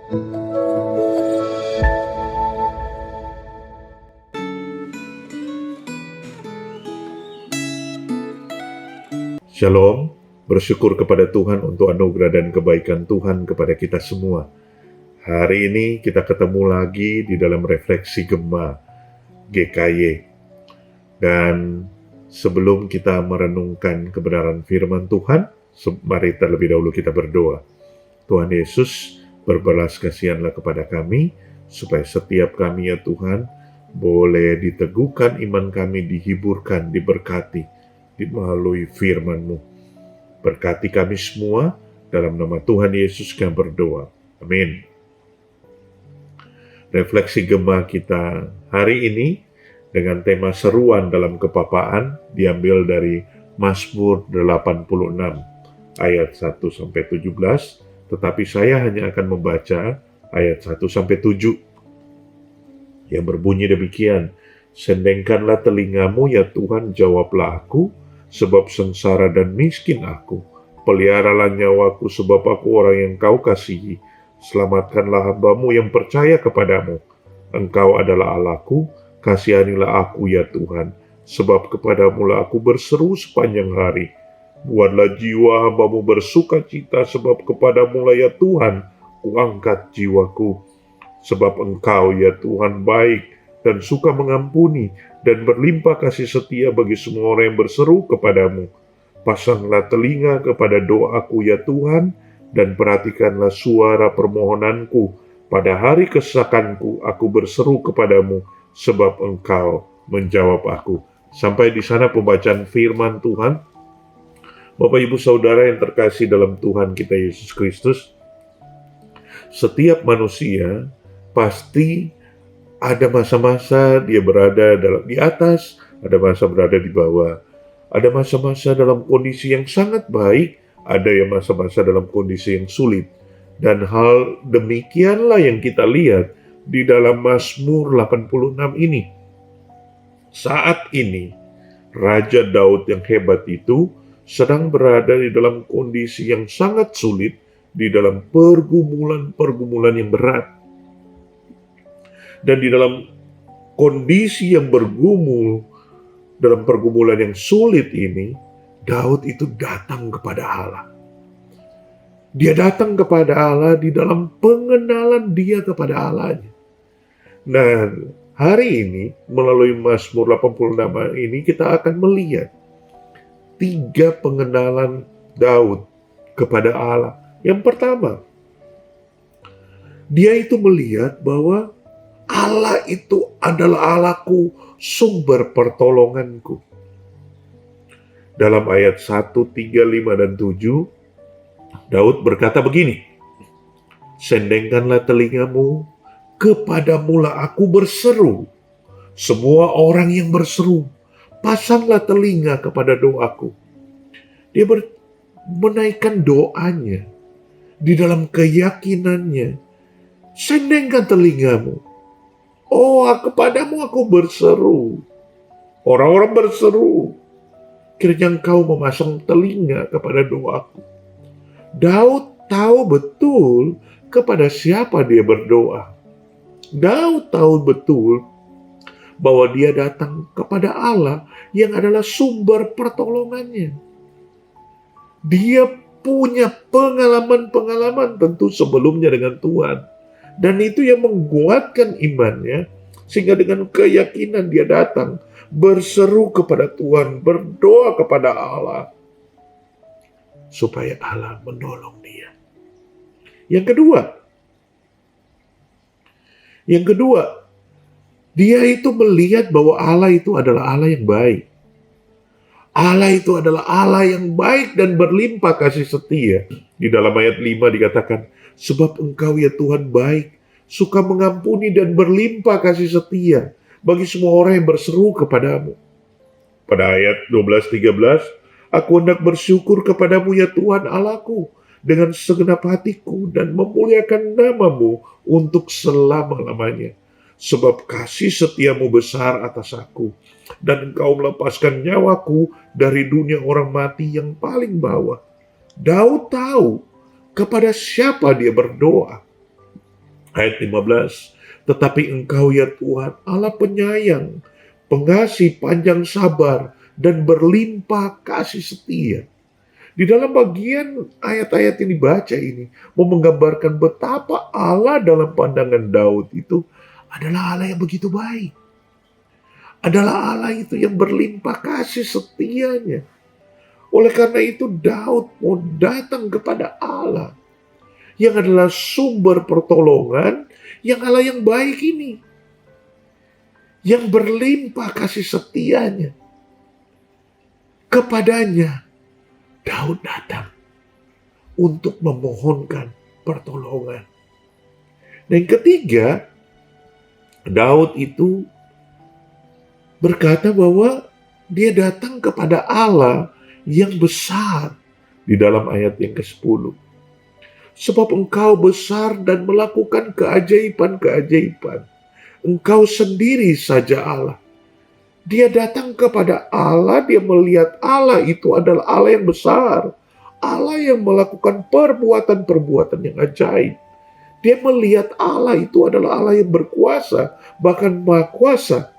Shalom, bersyukur kepada Tuhan untuk anugerah dan kebaikan Tuhan kepada kita semua. Hari ini kita ketemu lagi di dalam refleksi Gema GKY. Dan sebelum kita merenungkan kebenaran firman Tuhan, mari terlebih dahulu kita berdoa. Tuhan Yesus, berbelas kasihanlah kepada kami, supaya setiap kami ya Tuhan, boleh diteguhkan iman kami, dihiburkan, diberkati, melalui firman-Mu. Berkati kami semua, dalam nama Tuhan Yesus kami berdoa. Amin. Refleksi Gema kita hari ini dengan tema seruan dalam kepapaan diambil dari Mazmur 86 ayat 1-17, tetapi saya hanya akan membaca ayat 1-7 yang berbunyi demikian. Sendengkanlah telingamu ya Tuhan, jawablah aku, sebab sengsara dan miskin aku. Peliharalah nyawaku, sebab aku orang yang kau kasihi. Selamatkanlah hamba-Mu yang percaya kepadamu. Engkau adalah Allahku, kasihanilah aku ya Tuhan, sebab kepadamu lah aku berseru sepanjang hari. Buatlah jiwa hamba-Mu bersuka cita, sebab kepadamu lah ya Tuhan, kuangkat jiwaku. Sebab Engkau ya Tuhan baik dan suka mengampuni, dan berlimpah kasih setia bagi semua orang yang berseru kepadamu. Pasanglah telinga kepada doaku ya Tuhan, dan perhatikanlah suara permohonanku. Pada hari kesesakanku aku berseru kepadamu, sebab Engkau menjawab aku. Sampai di sana pembacaan firman Tuhan. Bapak Ibu Saudara yang terkasih dalam Tuhan kita Yesus Kristus, setiap manusia pasti ada masa-masa dia berada di atas, ada masa berada di bawah. Ada masa-masa dalam kondisi yang sangat baik, ada yang masa-masa dalam kondisi yang sulit. Dan hal demikianlah yang kita lihat di dalam Mazmur 86 ini. Saat ini, Raja Daud yang hebat itu sedang berada di dalam kondisi yang sangat sulit, di dalam pergumulan-pergumulan yang berat. Dan di dalam kondisi yang bergumul, dalam pergumulan yang sulit ini, Daud itu datang kepada Allah. Dia datang kepada Allah di dalam pengenalan dia kepada Allahnya. Nah, hari ini melalui Mazmur 86 ini kita akan melihat 3 pengenalan Daud kepada Allah. Yang pertama, dia itu melihat bahwa Allah itu adalah Allahku, sumber pertolonganku. Dalam ayat 1, 3, 5, dan 7, Daud berkata begini, sendengkanlah telingamu, kepadamulah aku berseru. Semua orang yang berseru, pasanglah telinga kepada doaku. Dia menaikkan doanya di dalam keyakinannya. Sendengkan telingamu. Oh, kepadamu aku berseru. Orang-orang berseru. Kiranya engkau memasang telinga kepada doaku. Daud tahu betul kepada siapa dia berdoa. Daud tahu betul bahwa dia datang kepada Allah yang adalah sumber pertolongannya. Dia punya pengalaman-pengalaman tentu sebelumnya dengan Tuhan. Dan itu yang menguatkan imannya, sehingga dengan keyakinan dia datang, berseru kepada Tuhan, berdoa kepada Allah, supaya Allah menolong dia. Yang kedua, dia itu melihat bahwa Allah itu adalah Allah yang baik. Allah itu adalah Allah yang baik dan berlimpah kasih setia. Di dalam ayat 5 dikatakan, sebab Engkau ya Tuhan baik, suka mengampuni dan berlimpah kasih setia bagi semua orang yang berseru kepadamu. Pada ayat 12-13, aku hendak bersyukur kepadamu ya Tuhan Allahku dengan segenap hatiku dan memuliakan namamu untuk selama-lamanya. Sebab kasih setiamu besar atas aku, dan engkau melepaskan nyawaku dari dunia orang mati yang paling bawah. Daud tahu kepada siapa dia berdoa. Ayat 15. Tetapi Engkau ya Tuhan, Allah penyayang, pengasih, panjang sabar, dan berlimpah kasih setia. Di dalam bagian ayat-ayat yang dibaca ini, mau menggambarkan betapa Allah dalam pandangan Daud itu adalah Allah yang begitu baik. Adalah Allah itu yang berlimpah kasih setianya. Oleh karena itu Daud mau datang kepada Allah yang adalah sumber pertolongan, yang Allah yang baik ini, yang berlimpah kasih setianya. Kepadanya Daud datang untuk memohonkan pertolongan. Dan yang ketiga, Daud itu berkata bahwa dia datang kepada Allah yang besar di dalam ayat yang ke-10. Sebab Engkau besar dan melakukan keajaiban-keajaiban. Engkau sendiri saja Allah. Dia datang kepada Allah, dia melihat Allah itu adalah Allah yang besar. Allah yang melakukan perbuatan-perbuatan yang ajaib. Dia melihat Allah itu adalah Allah yang berkuasa, bahkan maha kuasa.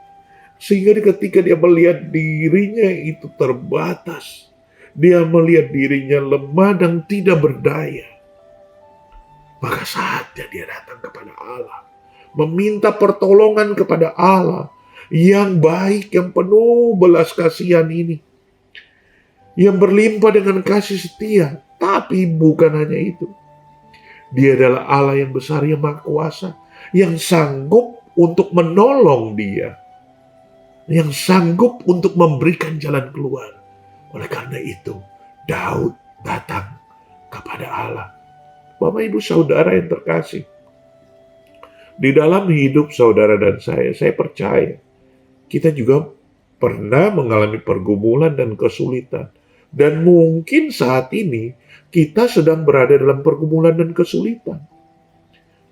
Sehingga ketika dia melihat dirinya itu terbatas, dia melihat dirinya lemah dan tidak berdaya, maka saatnya dia datang kepada Allah, meminta pertolongan kepada Allah yang baik, yang penuh belas kasihan ini, yang berlimpah dengan kasih setia. Tapi bukan hanya itu, dia adalah Allah yang besar, yang maha kuasa, yang sanggup untuk menolong dia, yang sanggup untuk memberikan jalan keluar. Oleh karena itu, Daud datang kepada Allah. Bapak, Ibu, Saudara yang terkasih, di dalam hidup saudara dan saya percaya kita juga pernah mengalami pergumulan dan kesulitan. Dan mungkin saat ini kita sedang berada dalam pergumulan dan kesulitan.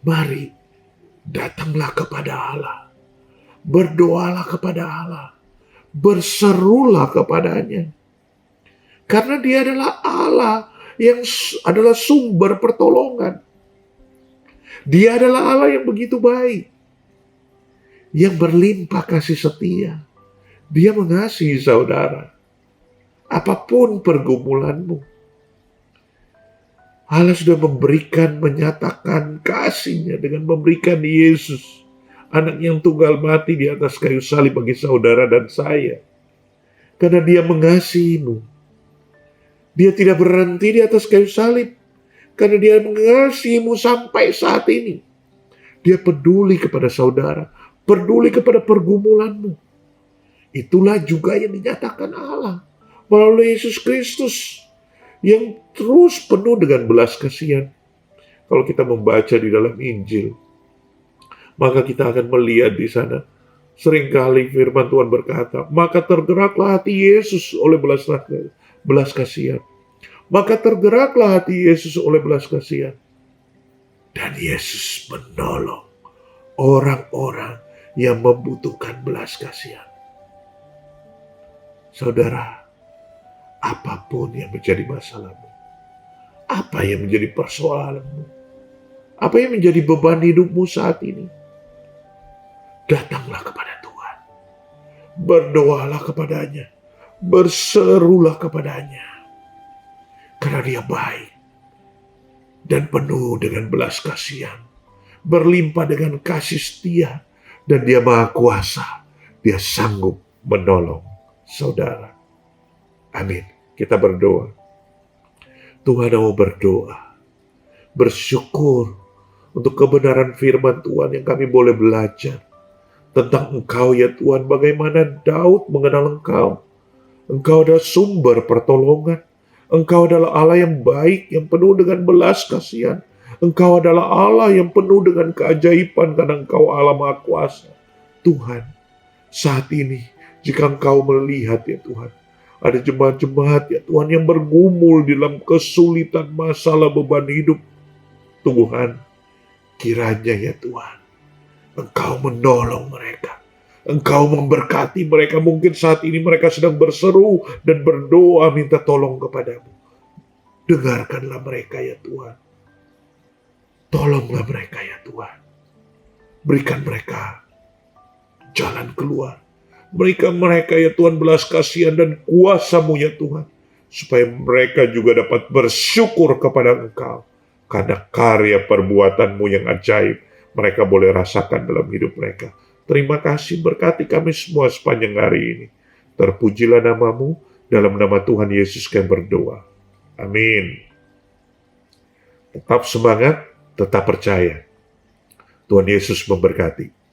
Mari, datanglah kepada Allah. Berdoalah kepada Allah. Berserulah kepadanya. Karena dia adalah Allah yang adalah sumber pertolongan. Dia adalah Allah yang begitu baik, yang berlimpah kasih setia. Dia mengasihi saudara. Apapun pergumulanmu, Allah sudah menyatakan kasih-Nya dengan memberikan Yesus, anak yang tunggal mati di atas kayu salib bagi saudara dan saya. Karena dia mengasihimu. Dia tidak berhenti di atas kayu salib. Karena dia mengasihimu sampai saat ini. Dia peduli kepada saudara. Peduli kepada pergumulanmu. Itulah juga yang dinyatakan Allah melalui Yesus Kristus yang terus penuh dengan belas kasihan. Kalau kita membaca di dalam Injil, maka kita akan melihat di sana seringkali firman Tuhan berkata, maka tergeraklah hati Yesus oleh belas kasihan. Maka tergeraklah hati Yesus oleh belas kasihan. Dan Yesus menolong orang-orang yang membutuhkan belas kasihan. Saudara, apapun yang menjadi masalahmu, apa yang menjadi persoalanmu, apa yang menjadi beban hidupmu saat ini, datanglah kepada Tuhan. Berdoalah kepadanya. Berserulah kepadanya. Karena dia baik dan penuh dengan belas kasihan. Berlimpah dengan kasih setia. Dan dia maha kuasa. Dia sanggup menolong saudara. Amin. Kita berdoa. Tuhan mau berdoa. Bersyukur untuk kebenaran firman Tuhan yang kami boleh belajar. Tentang Engkau ya Tuhan, bagaimana Daud mengenal Engkau. Engkau adalah sumber pertolongan. Engkau adalah Allah yang baik, yang penuh dengan belas kasihan. Engkau adalah Allah yang penuh dengan keajaiban karena Engkau Allah Maha Kuasa. Tuhan, saat ini jika Engkau melihat ya Tuhan, ada jemaat-jemaat ya Tuhan yang bergumul dalam kesulitan masalah beban hidup. Tuhan, kiranya ya Tuhan, Engkau menolong mereka. Engkau memberkati mereka. Mungkin saat ini mereka sedang berseru dan berdoa minta tolong kepadamu. Dengarkanlah mereka ya Tuhan. Tolonglah mereka ya Tuhan. Berikan mereka jalan keluar. Berikan mereka ya Tuhan belas kasihan dan kuasa-Mu ya Tuhan. Supaya mereka juga dapat bersyukur kepada Engkau. Karena karya perbuatan-Mu yang ajaib mereka boleh rasakan dalam hidup mereka. Terima kasih, berkati kami semua sepanjang hari ini. Terpujilah nama-Mu, dalam nama Tuhan Yesus kami berdoa. Amin. Tetap semangat, tetap percaya. Tuhan Yesus memberkati.